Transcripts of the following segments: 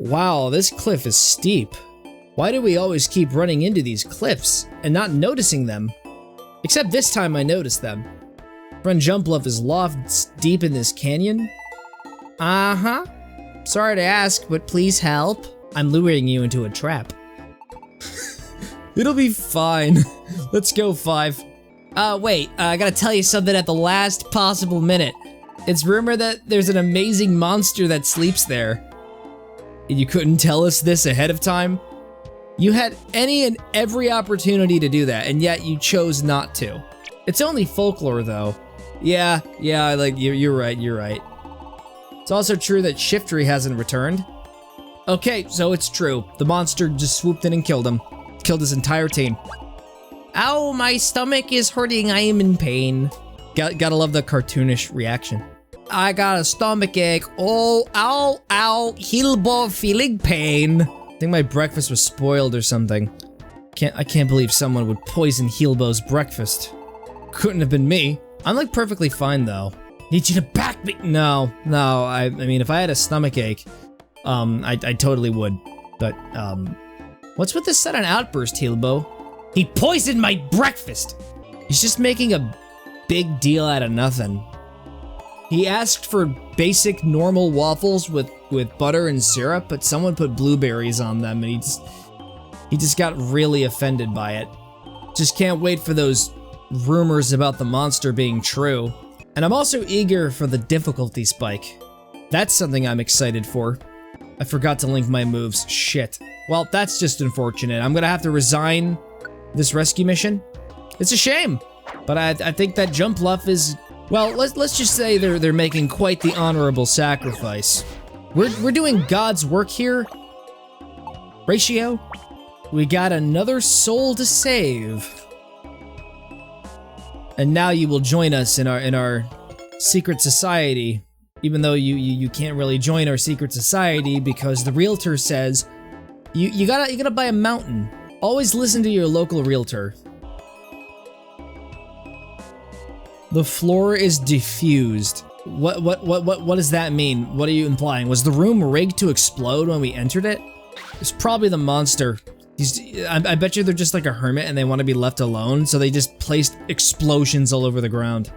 Wow, this cliff is steep. Why do we always keep running into these cliffs and not noticing them? Except this time I noticed them. Friend Jumpluff is lost deep in this canyon? Uh-huh. Sorry to ask, but please help. I'm luring you into a trap. It'll be fine. Let's go, 5. Wait, I gotta tell you something at the last possible minute. It's rumored that there's an amazing monster that sleeps there. And you couldn't tell us this ahead of time? You had any and every opportunity to do that, and yet you chose not to. It's only folklore, though. Yeah, like, you're right. It's also true that Shiftry hasn't returned. Okay, so it's true. The monster just swooped in and killed him. Killed his entire team. Ow, my stomach is hurting, I am in pain. Gotta love the cartoonish reaction. I got a stomach ache. Oh, ow, Healbo feeling pain. I think my breakfast was spoiled or something. I can't believe someone would poison Healbo's breakfast. Couldn't have been me. I'm like perfectly fine though. Need you to back me. No, I mean, if I had a stomach ache, I totally would. But, what's with this sudden outburst, Healbo? He poisoned my breakfast! He's just making a big deal out of nothing. He asked for basic normal waffles with butter and syrup, but someone put blueberries on them and he just got really offended by it. Just can't wait for those rumors about the monster being true. And I'm also eager for the difficulty spike. That's something I'm excited for. I forgot to link my moves, shit. Well, that's just unfortunate. I'm gonna have to resign this rescue mission. It's a shame, but I think that Jumpluff is, well, let's just say they're making quite the honorable sacrifice. We're doing God's work here. Ratio, we got another soul to save. And now you will join us in our secret society, even though you can't really join our secret society because the realtor says you gotta buy a mountain. Always listen to your local realtor. The floor is diffused. What does that mean? What are you implying? Was the room rigged to explode when we entered it? It's probably the monster. I bet you they're just like a hermit and they want to be left alone, so they just placed explosions all over the ground.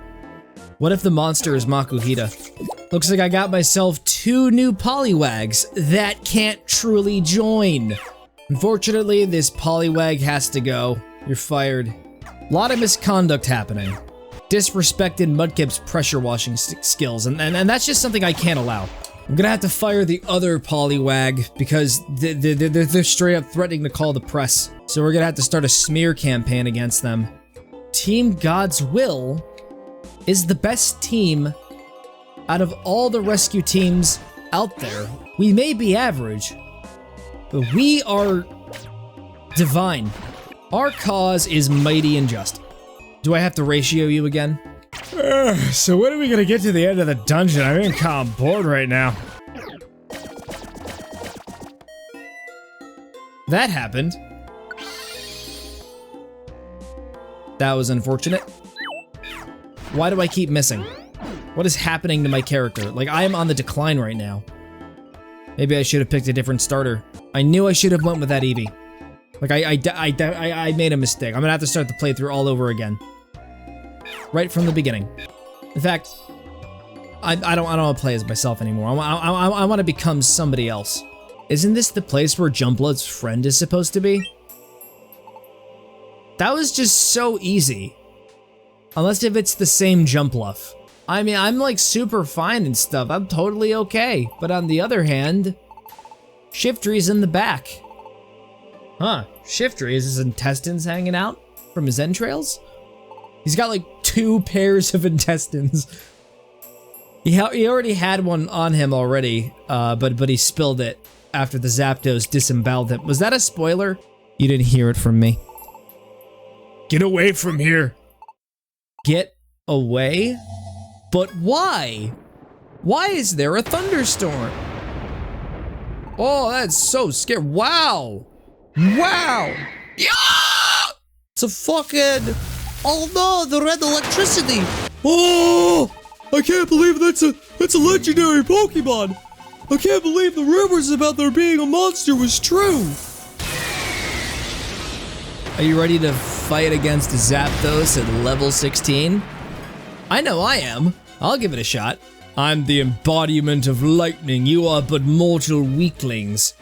What if the monster is Makuhita? Looks like I got myself 2 new Poliwags that can't truly join. Unfortunately, this Poliwag has to go. You're fired. A lot of misconduct happening. Disrespected Mudkip's pressure washing skills, and that's just something I can't allow. I'm gonna have to fire the other Poliwag because they're straight up threatening to call the press. So we're gonna have to start a smear campaign against them. Team God's Will is the best team out of all the rescue teams out there. We may be average, but we are divine. Our cause is mighty and just. Do I have to ratio you again? So when are we gonna get to the end of the dungeon? I'm getting kind of bored right now. That happened. That was unfortunate. Why do I keep missing? What is happening to my character? Like, I am on the decline right now. Maybe I should have picked a different starter. I knew I should have went with that Eevee. Like, I made a mistake. I'm gonna have to start the playthrough all over again. Right from the beginning. In fact, I don't want to play as myself anymore. I want to become somebody else. Isn't this the place where Jumpluff's friend is supposed to be? That was just so easy. Unless if it's the same Jumpluff. I mean, I'm like super fine and stuff. I'm totally okay. But on the other hand, Shiftry's in the back. Huh, Shiftry, is his intestines hanging out from his entrails? He's got like 2 pairs of intestines. He already had one on him already, but he spilled it after the Zapdos disemboweled him. Was that a spoiler? You didn't hear it from me. Get away from here. Get away? But why? Why is there a thunderstorm? Oh, that's so scary. Wow. Wow. Yeah! It's a fucking... Oh no, the red electricity! Oh! I can't believe that's a legendary Pokemon! I can't believe the rumors about there being a monster was true! Are you ready to fight against Zapdos at level 16? I know I am. I'll give it a shot. I'm the embodiment of lightning. You are but mortal weaklings.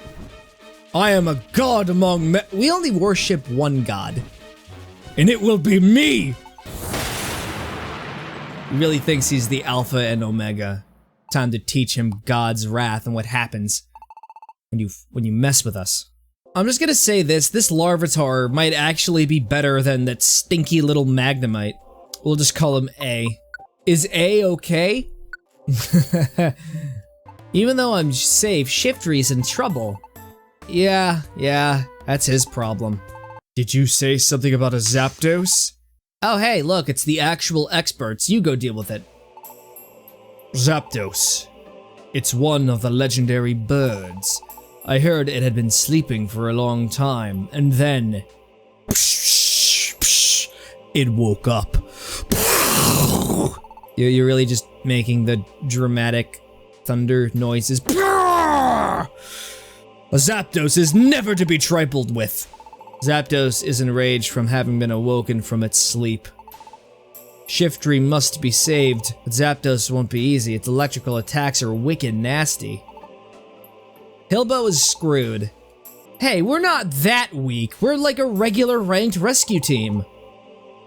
I am a god among men. We only worship one god. And it will be me! He really thinks he's the Alpha and Omega. Time to teach him God's wrath and what happens when you mess with us. I'm just gonna say this Larvitar might actually be better than that stinky little Magnemite. We'll just call him A. Is A okay? Even though I'm safe, Shiftry's in trouble. Yeah, that's his problem. Did you say something about a Zapdos? Oh hey, look, it's the actual experts. You go deal with it. Zapdos. It's one of the legendary birds. I heard it had been sleeping for a long time, and then... it woke up. You're really just making the dramatic thunder noises. A Zapdos is never to be trifled with. Zapdos is enraged from having been awoken from its sleep. Shiftry must be saved, but Zapdos won't be easy. Its electrical attacks are wicked nasty. Hilbo is screwed. Hey, we're not that weak. We're like a regular ranked rescue team.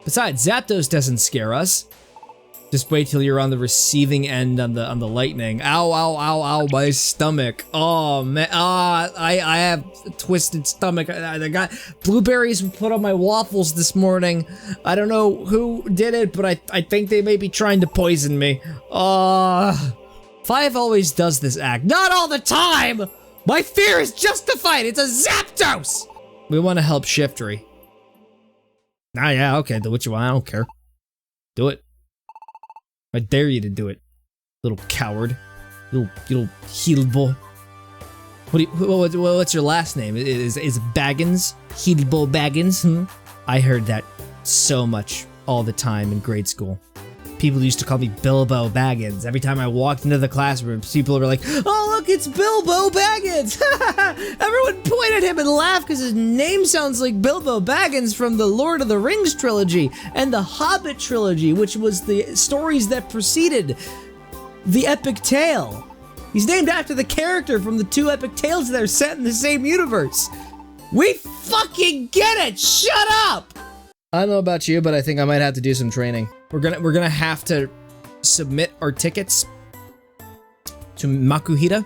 Besides, Zapdos doesn't scare us. Just wait till you're on the receiving end on the lightning. Ow, ow, ow, ow, my stomach. Oh man, I have a twisted stomach. I got blueberries put on my waffles this morning. I don't know who did it, but I think they may be trying to poison me. Five always does this act. Not all the time! My fear is justified! It's a Zapdos! We want to help Shiftry. Ah yeah, okay, do what you want, I don't care. Do it. I dare you to do it, little coward. Little Healbo. What's your last name? Is Baggins? Healbo Baggins? I heard that so much all the time in grade school. People used to call me Bilbo Baggins. Every time I walked into the classroom, people were like, "Oh look, it's Bilbo Baggins!" Everyone pointed at him and laughed because his name sounds like Bilbo Baggins from the Lord of the Rings trilogy and the Hobbit trilogy, which was the stories that preceded the epic tale. He's named after the character from the two epic tales that are set in the same universe. We fucking get it! Shut up! I don't know about you, but I think I might have to do some training. We're gonna have to submit our tickets to Makuhita,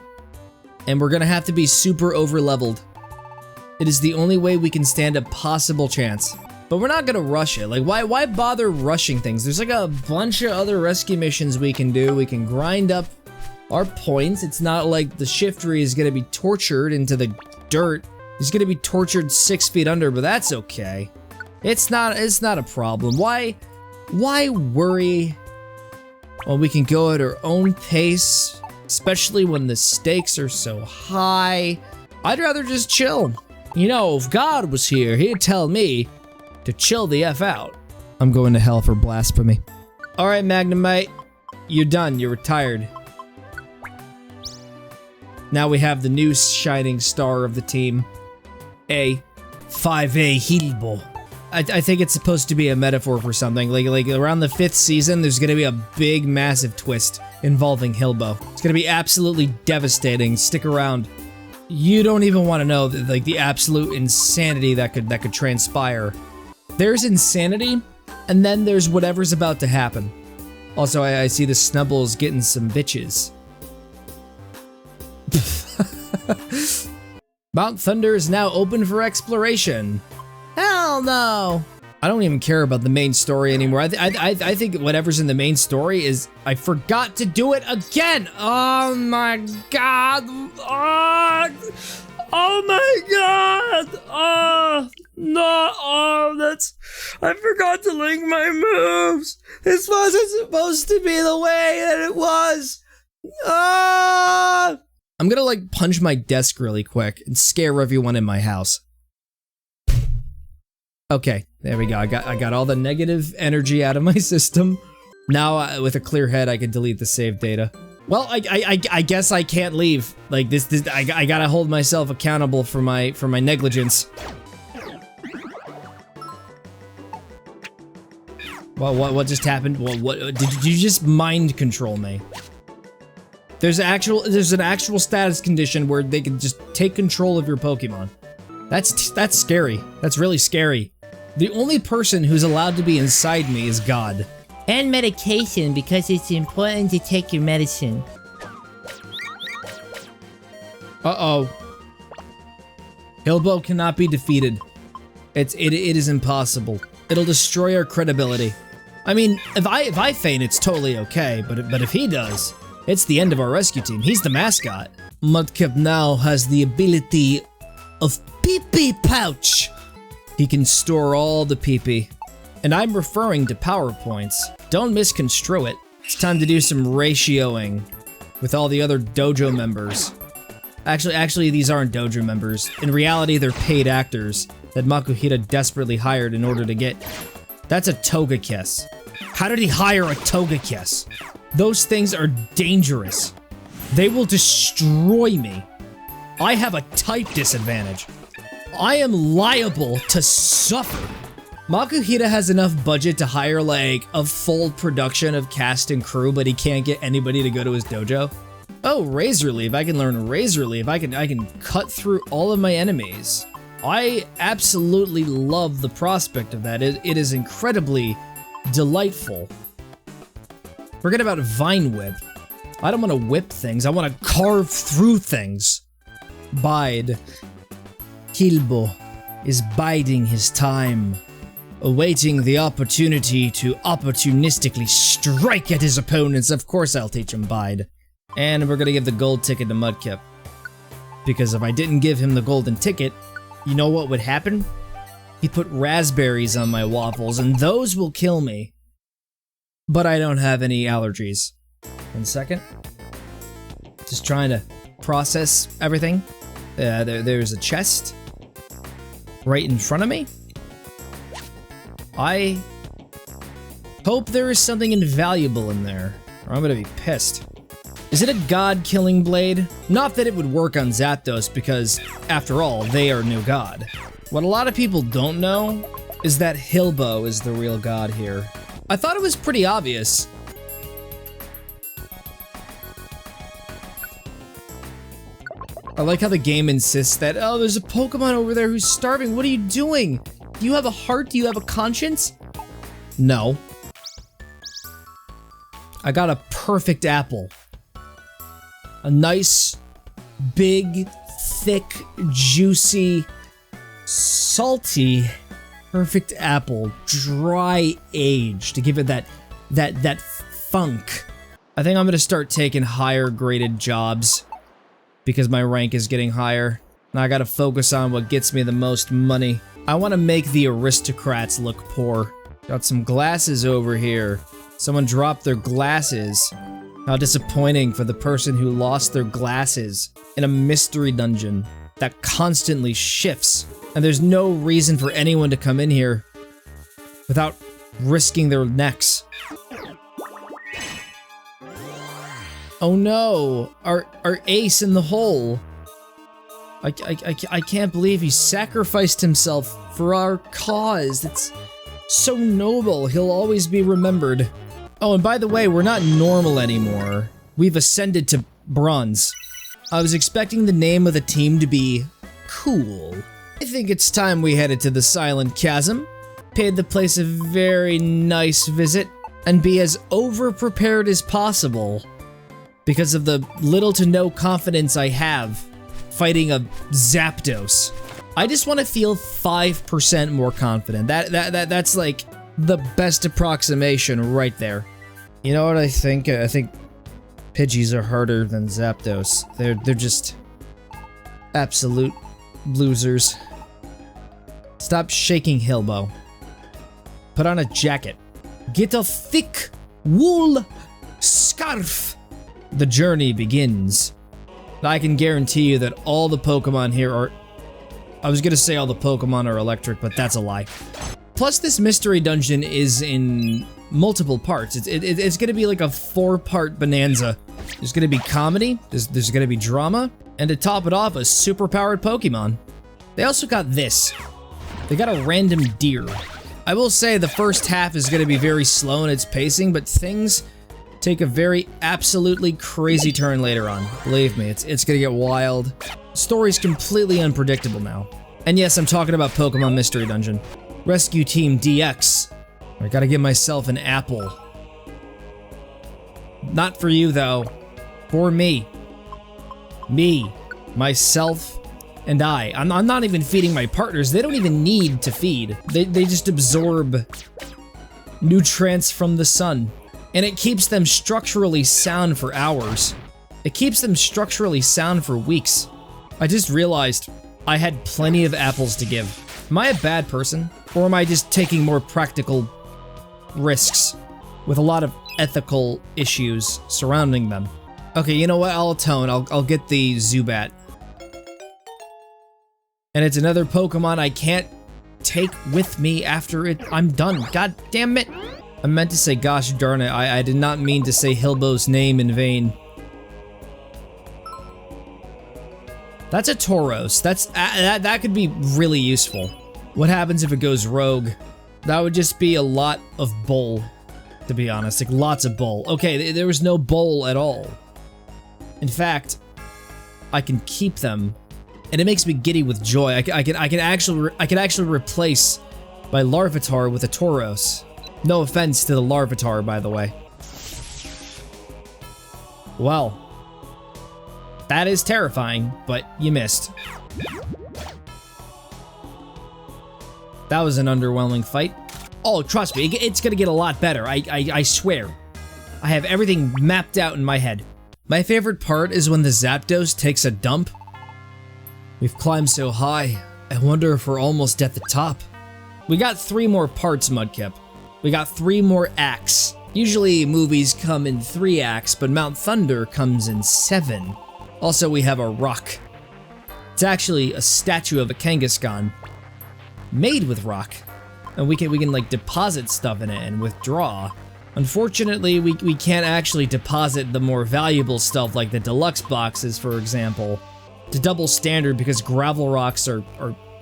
and we're gonna have to be super over-leveled. It is the only way we can stand a possible chance. But we're not gonna rush it. Like, why bother rushing things? There's like a bunch of other rescue missions we can do. We can grind up our points. It's not like the Shiftry is gonna be tortured into the dirt. He's gonna be tortured 6 feet under, but that's okay. It's not a problem. Why worry when we can go at our own pace, especially when the stakes are so high? I'd rather just chill. You know, if God was here, he'd tell me to chill the F out. I'm going to hell for blasphemy. All right, Magnemite, you're done. You're retired. Now we have the new shining star of the team, A 5A Healbo. I think it's supposed to be a metaphor for something. Like around the 5th season, there's gonna be a big, massive twist involving Hilbo. It's gonna be absolutely devastating. Stick around. You don't even want to know the absolute insanity that could transpire. There's insanity, and then there's whatever's about to happen. Also, I see the Snubble's getting some bitches. Mount Thunder is now open for exploration. Hell no! I don't even care about the main story anymore. I think whatever's in the main story is... I forgot to do it again! Oh my god! Oh my god! Oh, no! Oh, that's... I forgot to link my moves! This wasn't supposed to be the way that it was! Ah! I'm gonna like punch my desk really quick and scare everyone in my house. Okay, there we go. I got all the negative energy out of my system. Now, with a clear head, I can delete the saved data. Well, I guess I can't leave. Like this I gotta hold myself accountable for my negligence. Well, what just happened? What did you just mind control me? There's an actual status condition where they can just take control of your Pokemon. That's scary. That's really scary. The only person who's allowed to be inside me is God. And medication, because it's important to take your medicine. Uh-oh. Hilbo cannot be defeated. It is impossible. It'll destroy our credibility. I mean, if I faint, it's totally okay, but if he does, it's the end of our rescue team. He's the mascot. Mudkip now has the ability of pee-pee pouch. He can store all the pee-pee. And I'm referring to PowerPoints. Don't misconstrue it. It's time to do some ratioing with all the other dojo members. Actually, these aren't dojo members. In reality, they're paid actors that Makuhita desperately hired in order to get... That's a Togekiss. How did he hire a Togekiss? Those things are dangerous. They will destroy me. I have a type disadvantage. I am liable to suffer. Makuhita has enough budget to hire like a full production of cast and crew, but he can't get anybody to go to his dojo. Oh, Razor Leaf. I can learn Razor Leaf. I can cut through all of my enemies. I absolutely love the prospect of that. It is incredibly delightful. Forget about Vine Whip. I don't want to whip things. I want to carve through things. Bide. Hilbo is biding his time, awaiting the opportunity to opportunistically strike at his opponents. Of course I'll teach him Bide. And we're gonna give the gold ticket to Mudkip. Because if I didn't give him the golden ticket, you know what would happen? He put raspberries on my waffles, and those will kill me. But I don't have any allergies. 1 second. Just trying to process everything. There's a chest right in front of me. I hope there is something invaluable in there, or I'm gonna be pissed. Is it a god-killing blade? Not that it would work on Zapdos, because, after all, they are new god. What a lot of people don't know is that Hilbo is the real god here. I thought it was pretty obvious. I like how the game insists that, oh, there's a Pokemon over there who's starving. What are you doing? Do you have a heart? Do you have a conscience? No. I got a perfect apple. A nice, big, thick, juicy, salty, perfect apple, dry aged to give it that funk. I think I'm gonna start taking higher graded jobs because my rank is getting higher. Now I gotta focus on what gets me the most money. I want to make the aristocrats look poor. Got some glasses over here. Someone dropped their glasses. How disappointing for the person who lost their glasses in a mystery dungeon that constantly shifts. And there's no reason for anyone to come in here without risking their necks. Oh no, our ace in the hole. I can't believe he sacrificed himself for our cause. It's so noble. He'll always be remembered. Oh, and by the way, we're not normal anymore. We've ascended to bronze. I was expecting the name of the team to be cool. I think it's time we headed to the Silent Chasm, paid the place a very nice visit, and be as over-prepared as possible because of the little to no confidence I have fighting a Zapdos. I just want to feel 5% more confident. That's like the best approximation right there. You know what I think? I think Pidgeys are harder than Zapdos. They're just absolute losers. Stop shaking, Hilbo. Put on a jacket. Get a thick wool scarf. The journey begins. I can guarantee you that all the Pokemon here are... I was gonna say all the Pokemon are electric, but that's a lie. Plus, this mystery dungeon is in multiple parts. It's gonna be like a 4-part bonanza. There's gonna be comedy, there's gonna be drama, and to top it off, a super-powered Pokemon. They also got this. They got a random deer. I will say the first half is gonna be very slow in its pacing, but things take a very absolutely crazy turn later on. Believe me, it's gonna get wild. The story's completely unpredictable now. And yes, I'm talking about Pokemon Mystery Dungeon. Rescue Team DX. I gotta give myself an apple. Not for you though. For me. Me. Myself. And I'm not even feeding my partners. They don't even need to feed. They just absorb nutrients from the sun. And it keeps them structurally sound for hours. It keeps them structurally sound for weeks. I just realized I had plenty of apples to give. Am I a bad person? Or am I just taking more practical risks with a lot of ethical issues surrounding them? Okay, you know what? I'll atone. I'll get the Zubat. And it's another Pokemon I can't take with me after I'm done. God damn it. I meant to say gosh darn it. I did not mean to say Hilbo's name in vain. That's a Tauros. That could be really useful. What happens if it goes rogue? That would just be a lot of bull, to be honest. Like lots of bull. Okay, there was no bull at all. In fact, I can keep them. And it makes me giddy with joy. I can actually replace my Larvitar with a Tauros. No offense to the Larvitar, by the way. Well, that is terrifying, but you missed. That was an underwhelming fight. Oh, trust me, it's gonna get a lot better. I swear. I have everything mapped out in my head. My favorite part is when the Zapdos takes a dump. We've climbed so high, I wonder if we're almost at the top. We got 3 more parts, Mudkip. We got 3 more acts. Usually movies come in 3 acts, but Mount Thunder comes in 7. Also, we have a rock. It's actually a statue of a Kangaskhan made with rock. And we can like deposit stuff in it and withdraw. Unfortunately, we can't actually deposit the more valuable stuff like the deluxe boxes, for example, to double standard because gravel rocks are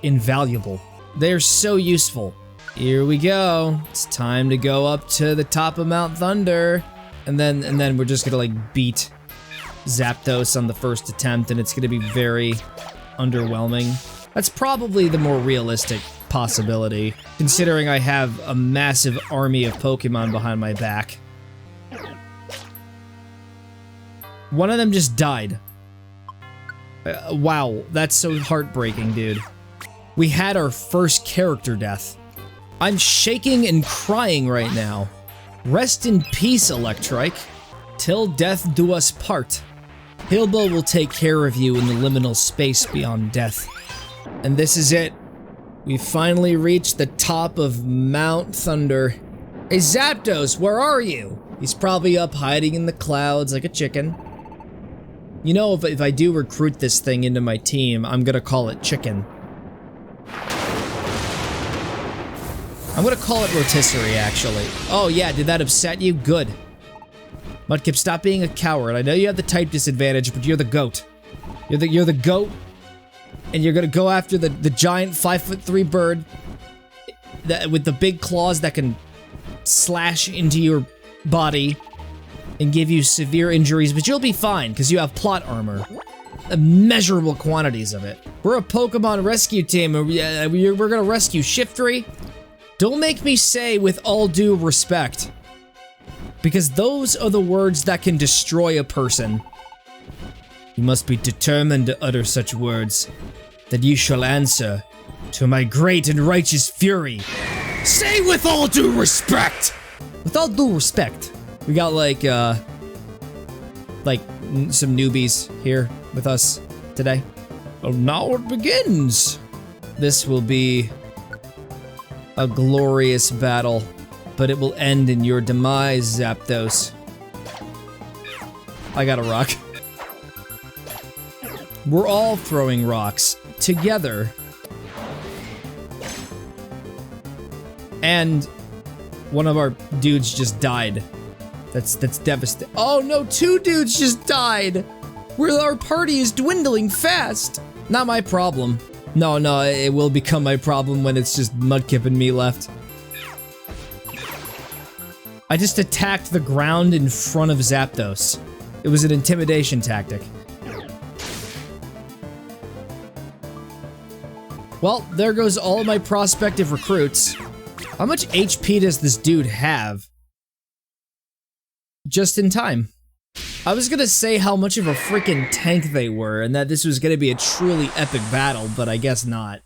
invaluable. They're so useful. Here we go. It's time to go up to the top of Mount Thunder. And then we're just gonna like beat Zapdos on the first attempt, and it's gonna be very underwhelming. That's probably the more realistic possibility, considering I have a massive army of Pokemon behind my back. One of them just died. Wow, that's so heartbreaking, dude. We had our first character death. I'm shaking and crying right now. Rest in peace, Electrike. Till death do us part. Hilbo will take care of you in the liminal space beyond death. And this is it. We finally reached the top of Mount Thunder. Hey Zapdos, where are you? He's probably up hiding in the clouds like a chicken. You know, if I do recruit this thing into my team, I'm gonna call it Chicken. I'm gonna call it Rotisserie, actually. Oh yeah, did that upset you? Good. Mudkip, stop being a coward. I know you have the type disadvantage, but you're the goat. You're the goat, and you're gonna go after the giant 5'3" bird with the big claws that can slash into your body and give you severe injuries, but you'll be fine, because you have plot armor. Immeasurable quantities of it. We're a Pokemon rescue team, and we're gonna rescue Shiftry. Don't make me say with all due respect, because those are the words that can destroy a person. You must be determined to utter such words, that you shall answer to my great and righteous fury. Say with all due respect! With all due respect. We got like some newbies here with us today. Oh, now it begins. This will be a glorious battle, but it will end in your demise, Zapdos. I got a rock. We're all throwing rocks together. And one of our dudes just died. That's devastating. Oh no, 2 dudes just died! Our party is dwindling fast! Not my problem. No, it will become my problem when it's just Mudkip and me left. I just attacked the ground in front of Zapdos. It was an intimidation tactic. Well, there goes all of my prospective recruits. How much HP does this dude have? Just in time. I was gonna say how much of a freaking tank they were, and that this was gonna be a truly epic battle, but I guess not.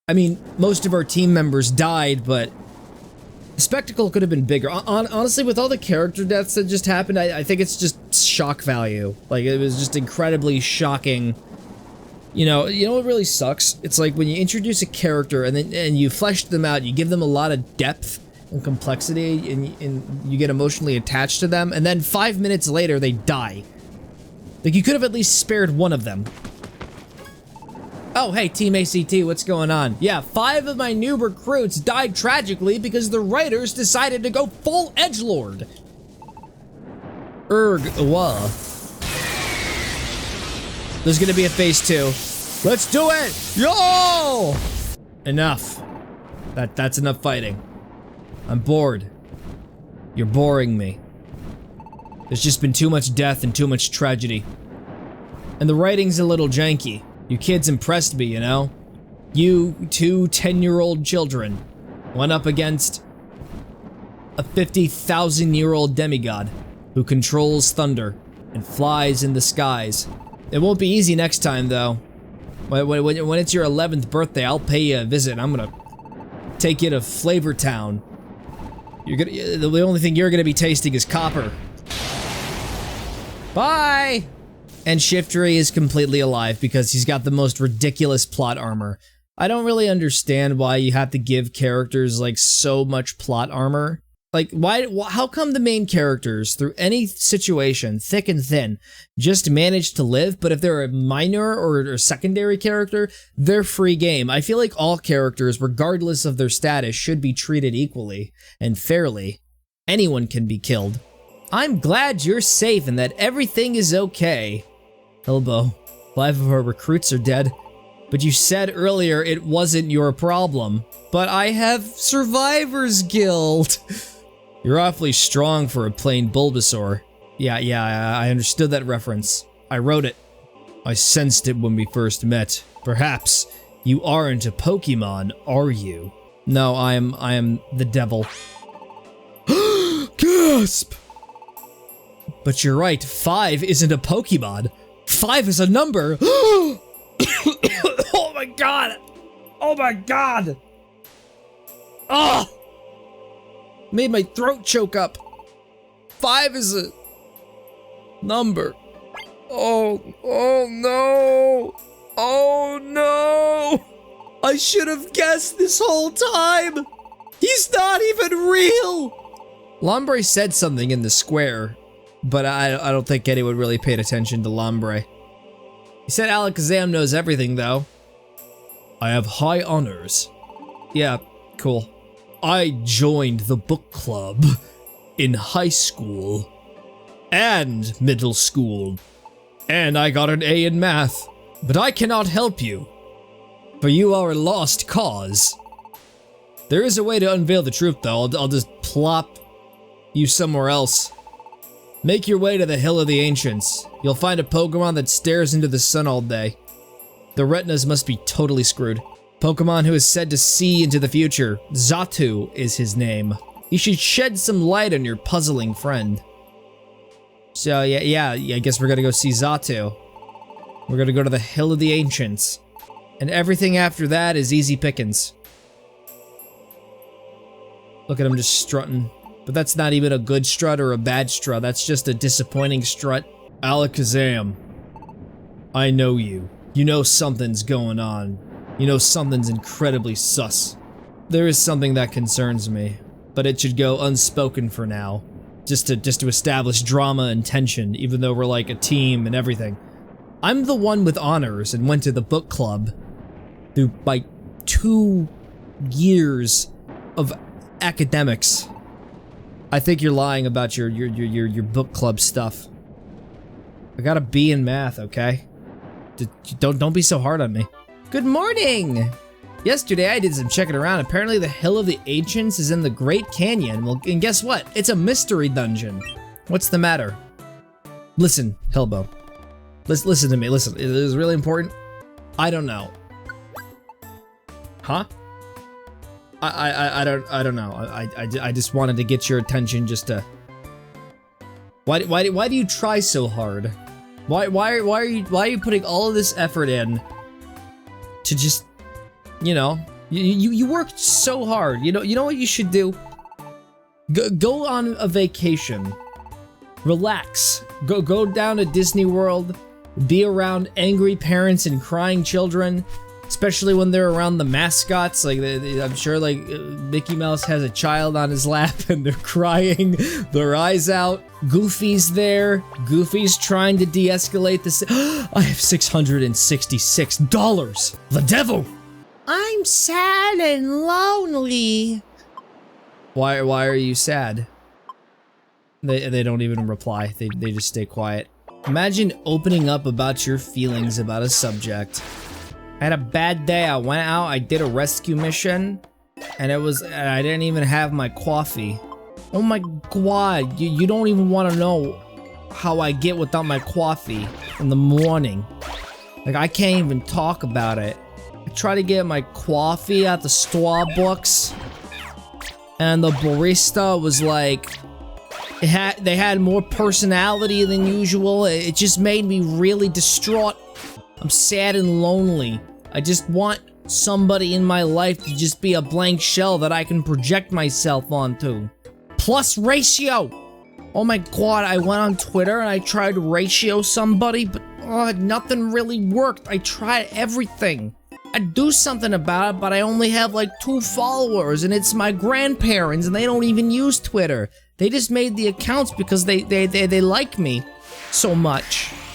I mean, most of our team members died, but the spectacle could have been bigger. Honestly, with all the character deaths that just happened, I think it's just shock value. Like, it was just incredibly shocking. You know what really sucks? It's like when you introduce a character and you flesh them out, you give them a lot of depth and complexity, and you get emotionally attached to them, and then 5 minutes later they die. Like, you could have at least spared one of them. Oh, hey, Team ACT, what's going on? Yeah, 5 of my new recruits died tragically because the writers decided to go full edgelord. Wah. There's gonna be a phase 2. Let's do it! Yo! Enough. That's enough fighting. I'm bored. You're boring me. There's just been too much death and too much tragedy. And the writing's a little janky. You kids impressed me, you know? You 2 10-year-old children went up against a 50,000-year-old demigod who controls thunder and flies in the skies. It won't be easy next time, though. When it's your 11th birthday, I'll pay you a visit. I'm gonna take you to Flavor Town. The only thing you're gonna be tasting is copper. Bye! And Shiftry is completely alive because he's got the most ridiculous plot armor. I don't really understand why you have to give characters, like, so much plot armor. Like, how come the main characters, through any situation, thick and thin, just manage to live, but if they're a minor or a secondary character, they're free game? I feel like all characters, regardless of their status, should be treated equally and fairly. Anyone can be killed. I'm glad you're safe and that everything is okay. Elbow, 5 of our recruits are dead. But you said earlier it wasn't your problem. But I have survivor's guilt. You're awfully strong for a plain Bulbasaur. Yeah, I understood that reference. I wrote it. I sensed it when we first met. Perhaps you aren't a Pokémon, are you? No, I am the devil. Gasp! But you're right, 5 isn't a Pokémon. 5 is a number. Oh my god! Oh my god! Ah! Made my throat choke up. 5 is a number. Oh no! Oh no! I should have guessed this whole time! He's not even real! Lombre said something in the square, but I don't think anyone really paid attention to Lombre. He said Alakazam knows everything, though. I have high honors. Yeah, cool. I joined the book club in high school and middle school, and I got an A in math, but I cannot help you, for you are a lost cause. There is a way to unveil the truth, though. I'll just plop you somewhere else. Make your way to the Hill of the Ancients. You'll find a Pokemon that stares into the sun all day. The retinas must be totally screwed. Pokemon who is said to see into the future. Xatu is his name. You should shed some light on your puzzling friend. So yeah, I guess we're gonna go see Xatu. We're gonna go to the Hill of the Ancients. And everything after that is easy pickings. Look at him just strutting. But that's not even a good strut or a bad strut, that's just a disappointing strut. Alakazam, I know you. You know something's going on. You know something's incredibly sus. There is something that concerns me, but it should go unspoken for now. Just to establish drama and tension, even though we're like a team and everything. I'm the one with honors and went to the book club through like 2 years of academics. I think you're lying about your book club stuff. I got a B in math, okay? Don't be so hard on me. Good morning! Yesterday I did some checking around. Apparently the Hill of the Ancients is in the Great Canyon. Well, and guess what? It's a mystery dungeon. What's the matter? Listen, Hillbo. Listen to me. Listen, it is really important. I don't know. Huh? I don't know. I just wanted to get your attention just to. Why do you try so hard? Why are you putting all of this effort in to just, you know, you worked so hard. You know what you should do? Go on a vacation. Relax. Go down to Disney World. Be around angry parents and crying children. Especially when they're around the mascots, like I'm sure like Mickey Mouse has a child on his lap and they're crying their eyes out. Goofy's there. Goofy's trying to de-escalate this. I have $666. The devil! I'm sad and lonely. Why are you sad? They don't even reply. They just stay quiet. Imagine opening up about your feelings about a subject. I had a bad day. I went out, I did a rescue mission, and I didn't even have my coffee. Oh my god, you don't even want to know how I get without my coffee in the morning. Like, I can't even talk about it. I try to get my coffee at the Starbucks, and the barista was like, they had more personality than usual. It just made me really distraught. I'm sad and lonely. I just want somebody in my life to just be a blank shell that I can project myself onto. Plus ratio! Oh my god, I went on Twitter and I tried to ratio somebody, but nothing really worked. I tried everything. I'd do something about it, but I only have like 2 followers, and it's my grandparents, and they don't even use Twitter. They just made the accounts because they like me so much.